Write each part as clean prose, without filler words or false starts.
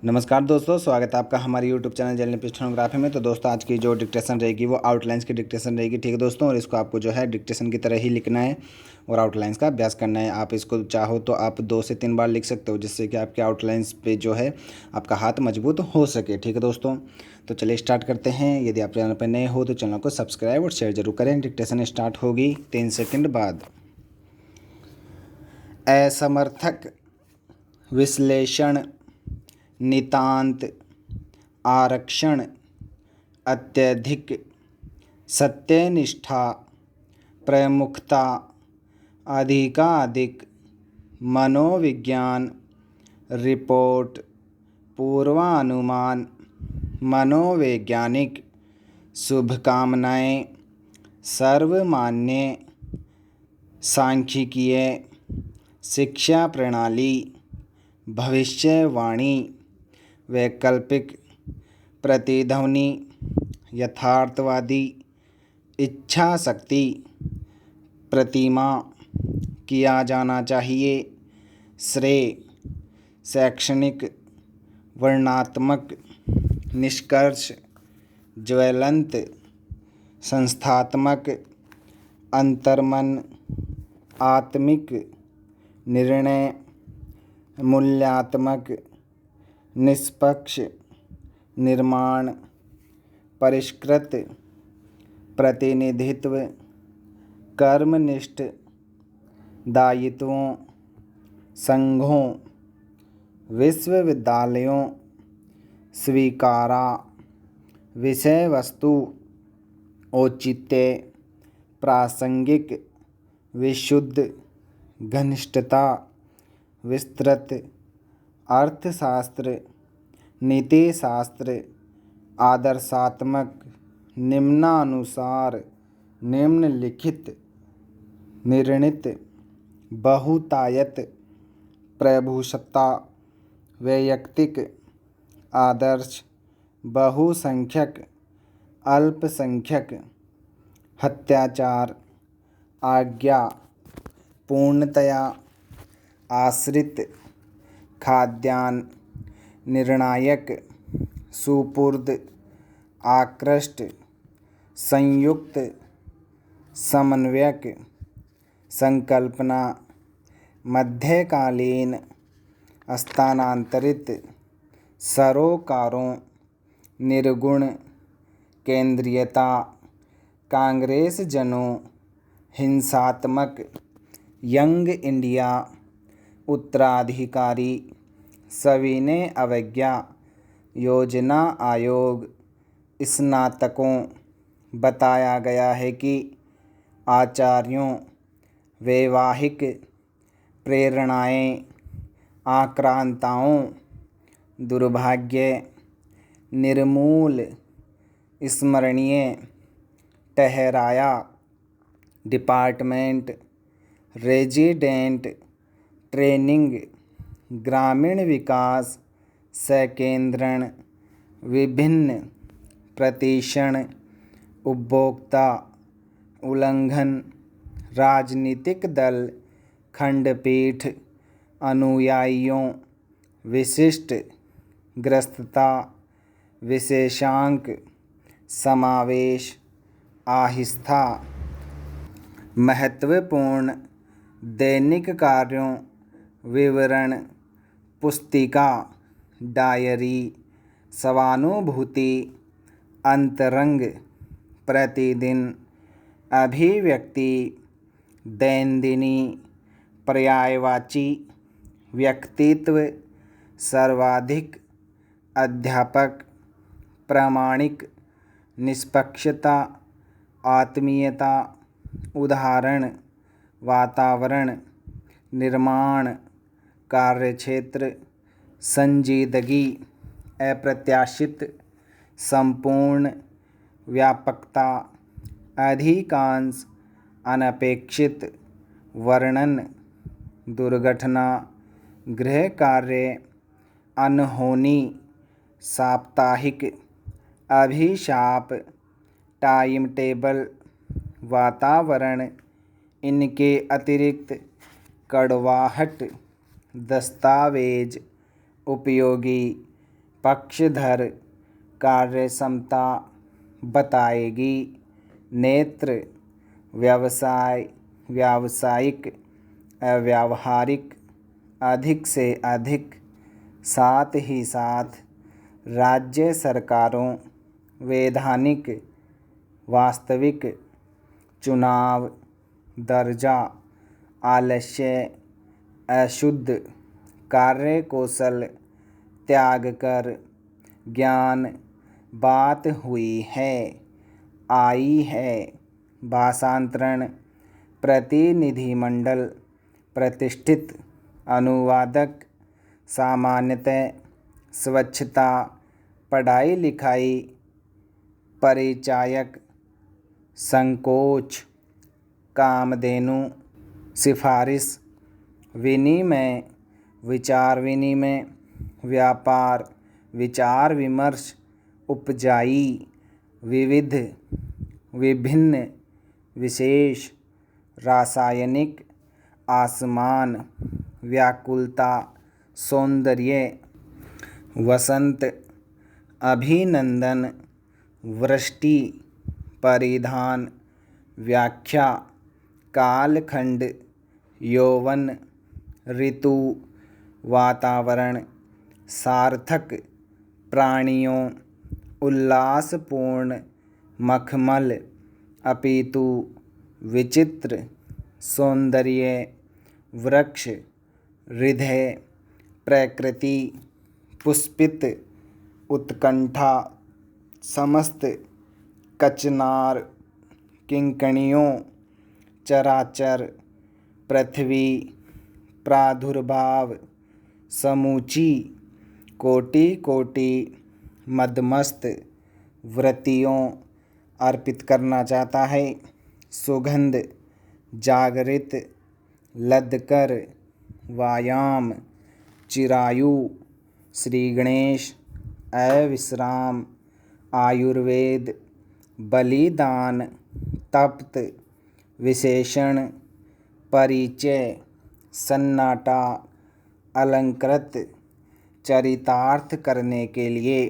नमस्कार दोस्तों, स्वागत है आपका हमारे यूट्यूब चैनल जर्नल स्टेनोग्राफी में। तो दोस्तों आज की जो डिक्टेशन रहेगी वो आउटलाइंस की डिक्टेशन रहेगी, ठीक है दोस्तों। और इसको आपको जो है डिक्टेशन की तरह ही लिखना है और आउटलाइंस का अभ्यास करना है। आप इसको चाहो तो आप 2 से 3 बार लिख सकते हो, जिससे कि आपके आउटलाइंस पे जो है आपका हाथ मजबूत हो सके, ठीक है दोस्तों। तो चलिए स्टार्ट करते हैं। यदि आप चैनल पर नए हो तो चैनल को सब्सक्राइब और शेयर जरूर करें। डिक्टेशन स्टार्ट होगी 3 सेकेंड बाद। असमर्थक विश्लेषण, नितांत आरक्षण, अत्यधिक सत्यनिष्ठा, प्रमुखता, अधिकाधिक, मनोविज्ञान, रिपोर्ट, पूर्वानुमान, मनोवैज्ञानिक, शुभकामनाएं, सर्वमान्य, सांख्यिकीय, शिक्षा प्रणाली, भविष्यवाणी, वैकल्पिक, प्रतिध्वनि, यथार्थवादी, इच्छा शक्ति, प्रतिमा, किया जाना चाहिए, श्रेय, शैक्षणिक, वर्णनात्मक, निष्कर्ष, ज्वलंत, संस्थात्मक, अंतर्मन, आत्मिक, निर्णय, मूल्यात्मक, निष्पक्ष, निर्माण, परिष्कृत, प्रतिनिधित्व, कर्मनिष्ठ, दायित्वों, संघों, विश्वविद्यालयों, स्वीकारा, विषय वस्तु, औचित्य, प्रासंगिक, विशुद्ध, घनिष्ठता, विस्तृत, अर्थशास्त्र, नीतिशास्त्र, आदर्शात्मक, निम्नानुसार, निम्नलिखित, निर्णीत, बहुतायत, प्रभुसत्ता, वैयक्तिक, आदर्श, बहुसंख्यक, अल्पसंख्यक, हत्याचार, आज्ञा, पूर्णतया, आश्रित, खाद्यान्न, निर्णायक, सुपुर्द, आकृष्ट, संयुक्त, समन्वयक, संकल्पना, मध्यकालीन, स्थानांतरित, सरोकारों, निर्गुण, केंद्रीयता, कांग्रेस जनों, हिंसात्मक, यंग इंडिया, उत्तराधिकारी, सविनय अवज्ञा, योजना आयोग, स्नातकों। बताया गया है कि आचार्यों, वैवाहिक प्रेरणाएं, आक्रांताओं, दुर्भाग्य, निर्मूल, स्मरणीय, ठहराया, डिपार्टमेंट, रेजिडेंट, ट्रेनिंग, ग्रामीण विकास, संकेंद्रण, विभिन्न, प्रतिषण, उपभोक्ता, उल्लंघन, राजनीतिक दल, खंडपीठ, अनुयायियों, विशिष्ट, ग्रस्तता, विशेषांक, समावेश, आहिस्ता, महत्वपूर्ण, दैनिक कार्यों, विवरण, पुस्तिका, डायरी, सहानुभूति, अंतरंग, प्रतिदिन, अभिव्यक्ति, दैनंदिनी, पर्यायवाची, व्यक्तित्व, सर्वाधिक, अध्यापक, प्रामाणिक, निष्पक्षता, आत्मीयता, उदाहरण, वातावरण, निर्माण, कार्यक्षेत्र, संजीदगी, अप्रत्याशित, संपूर्ण, व्यापकता, अधिकांश, अनपेक्षित, वर्णन, दुर्घटना, गृह कार्य, अनहोनी, साप्ताहिक, अभिशाप, टाइम टेबल, वातावरण, इनके अतिरिक्त, कड़वाहट, दस्तावेज, उपयोगी, पक्षधर कार्यक्षमता बताएगी। नेत्र व्यावसायिक अव्यावहारिक अधिक से अधिक, साथ ही साथ राज्य सरकारों वैधानिक वास्तविक चुनाव दर्जा आलस्य अशुद्ध कार्य कौशल त्याग कर ज्ञान बात हुई है आई है। भाषांतरण प्रतिनिधिमंडल प्रतिष्ठित अनुवादक सामान्यतः स्वच्छता पढ़ाई लिखाई परिचायक संकोच कामधेनु सिफारिश विनिमय विचार विनिमय व्यापार विचार विमर्श उपजाई विविध विभिन्न विशेष रासायनिक आसमान व्याकुलता सौंदर्य वसंत अभिनंदन वृष्टि परिधान व्याख्या कालखंड यौवन ऋतु वातावरण सार्थक प्राणियों उल्लासपूर्ण मखमल अपितु विचित्र सौंदर्य वृक्ष हृदय प्रकृति पुष्पित उत्कंठा समस्त कचनार किंकणियों चराचर पृथ्वी प्रादुर्भाव समूची कोटि कोटि मदमस्त वृत्तियों अर्पित करना चाहता है। सुगंध जागृत लदकर व्यायाम चिरायु श्री गणेश अविश्राम आयुर्वेद बलिदान तप्त विशेषण परिचय सन्नाटा अलंकृत चरितार्थ करने के लिए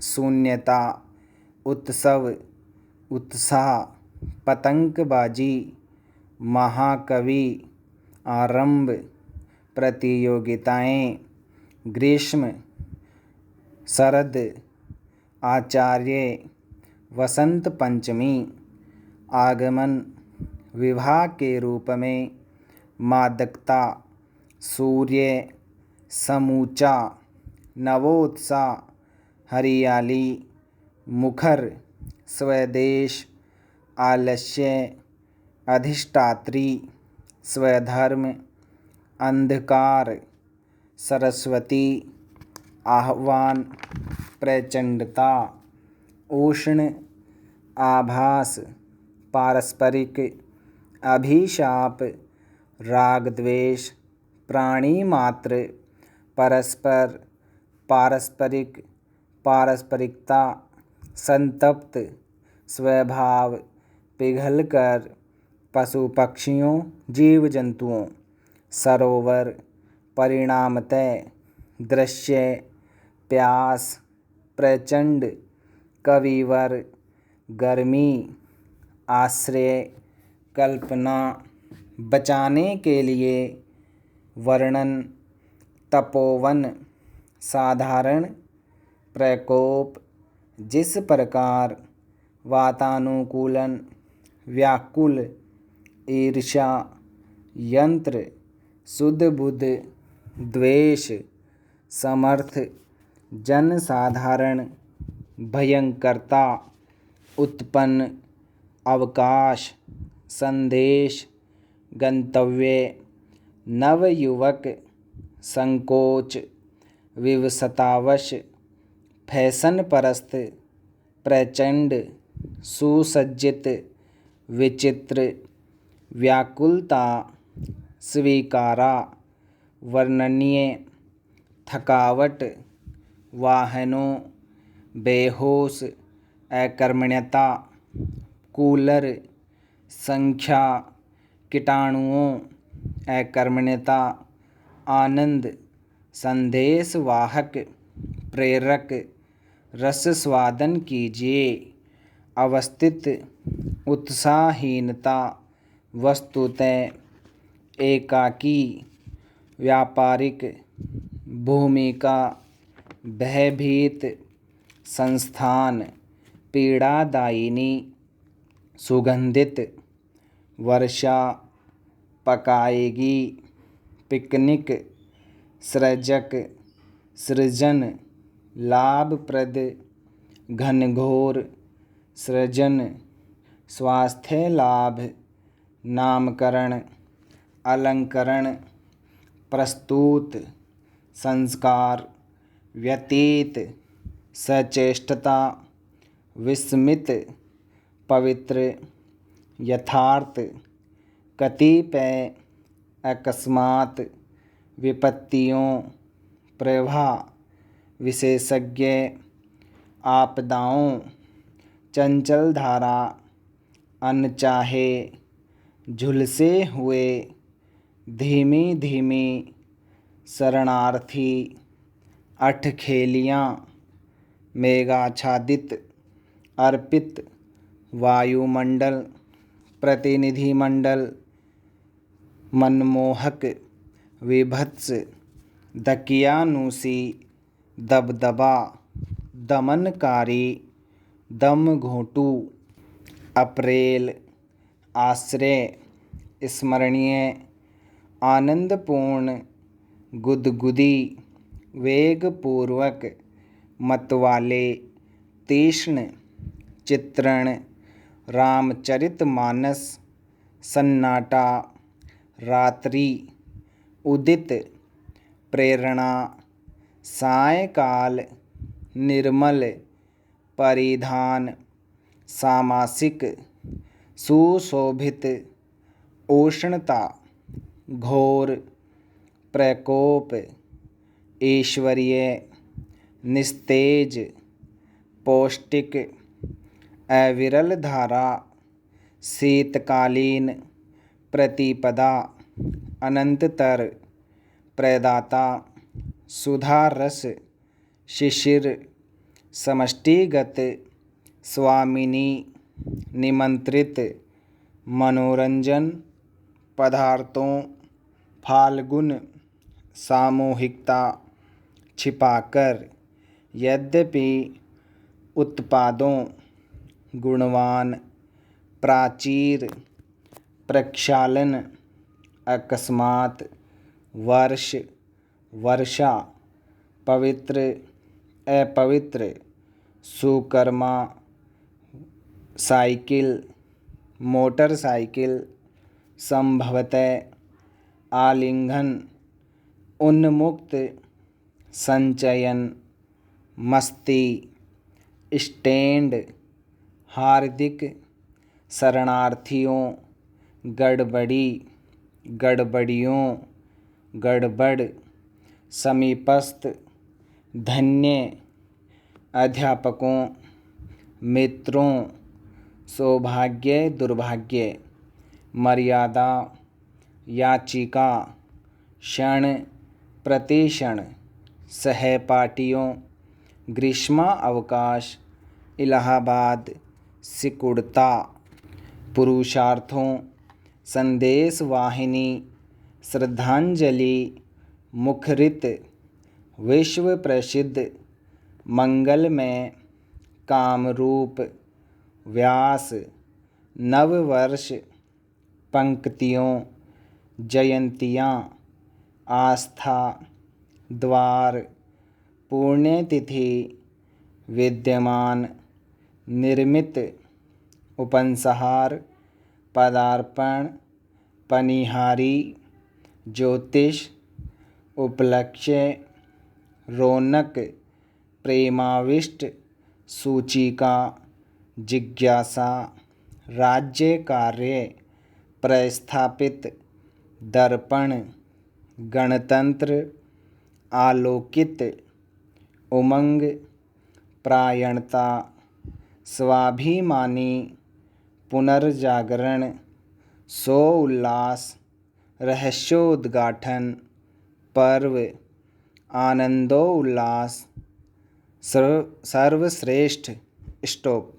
शून्यता उत्सव उत्साह पतंगबाजी महाकवि आरंभ प्रतियोगिताएं ग्रीष्म शरद आचार्य वसंत पंचमी आगमन विवाह के रूप में मादकता सूर्य समूचा नवोत्साह हरियाली मुखर स्वदेश आलस्य अधिष्ठात्री स्वधर्म अंधकार सरस्वती आह्वान प्रचंडता उष्ण आभास पारस्परिक अभिशाप राग द्वेष प्राणी मात्र परस्पर पारस्परिक पारस्परिकता संतप्त स्वभाव पिघलकर पशु पक्षियों जीव जंतुओं सरोवर परिणामतः दृश्य प्यास प्रचंड कविवर गर्मी आश्रय कल्पना बचाने के लिए वर्णन तपोवन साधारण प्रकोप जिस प्रकार वातानुकूलन व्याकुल ईर्ष्या यंत्र शुद्ध बुद्ध द्वेष समर्थ जनसाधारण भयंकरता उत्पन्न अवकाश संदेश गंतव्य नवयुवक संकोच विवशतावश फैशन परस्त प्रचंड सुसज्जित विचित्र व्याकुलता स्वीकारा वर्णनीय थकावट वाहनों बेहोश अकर्मण्यता कूलर संख्या कीटाणुओं अकर्मण्यता आनंद संदेशवाहक प्रेरक रस स्वादन कीजिए। अवस्थित उत्साहहीनता वस्तुतः एकाकी व्यापारिक भूमिका भयभीत संस्थान पीड़ादायिनी सुगंधित वर्षा पकाएगी पिकनिक सृजक सृजन लाभप्रद घनघोर सृजन स्वास्थ्य लाभ नामकरण अलंकरण प्रस्तुत संस्कार व्यतीत सचेष्टता विस्मित पवित्र यथार्थ कतिपय अकस्मात विपत्तियों प्रवाह विशेषज्ञ आपदाओं चंचल धारा अनचाहे झुलसे हुए धीमी धीमी शरणार्थी अठखेलियाँ मेघाच्छादित अर्पित वायुमंडल प्रतिनिधिमंडल मनमोहक विभत्स दकियानुसी दबदबा दमनकारी दमघोंटू अप्रेल आश्रय स्मरणीय आनंदपूर्ण गुदगुदी वेगपूर्वक मतवाले तीक्ष्ण चित्रण रामचरितमानस सन्नाटा रात्रि उदित प्रेरणा सायंकाल निर्मल परिधान सामासिक सुशोभित उष्णता घोर प्रकोप ईश्वरीय निस्तेज पौष्टिक अविरल धारा शीतकालीन प्रतिपदा अनंतर प्रदाता सुधा रस शिशिर समष्टिगत स्वामिनी निमंत्रित मनोरंजन पदार्थों फाल्गुन सामूहिकता छिपाकर यद्यपि उत्पादों गुणवान प्राचीर प्रक्षालन अकस्मात वर्ष वर्षा पवित्र अपवित्र सुकर्मा साइकिल मोटरसाइकिल संभवतः आलिंगन उन्मुक्त संचयन मस्ती स्टैंड हार्दिक शरणार्थियों गड़बड़ी गड़बड़ियों गड़बड़ समीपस्थ धन्य अध्यापकों मित्रों सौभाग्य दुर्भाग्य मर्यादा याचिका क्षण प्रतिक्षण सहपाठियों ग्रीष्मा अवकाश इलाहाबाद सिकुड़ता पुरुषार्थों संदेश वाहिनी श्रद्धांजलि मुखरित विश्व प्रसिद्ध मंगलमय कामरूप व्यास नववर्ष पंक्तियों जयंतियाँ आस्था द्वार पुण्यतिथि विद्यमान निर्मित उपंसहार पदार्पण पनिहारी ज्योतिष उपलक्ष्य रौनक प्रेमाविष्ट सूचिका जिज्ञासा राज्य कार्य प्रस्थापित दर्पण गणतंत्र आलोकित उमंग प्रायणता स्वाभिमानी पुनर्जागरण सो उल्लास रहस्योद्घाटन पर्व आनंदोल्लास सर्वश्रेष्ठ स्टॉक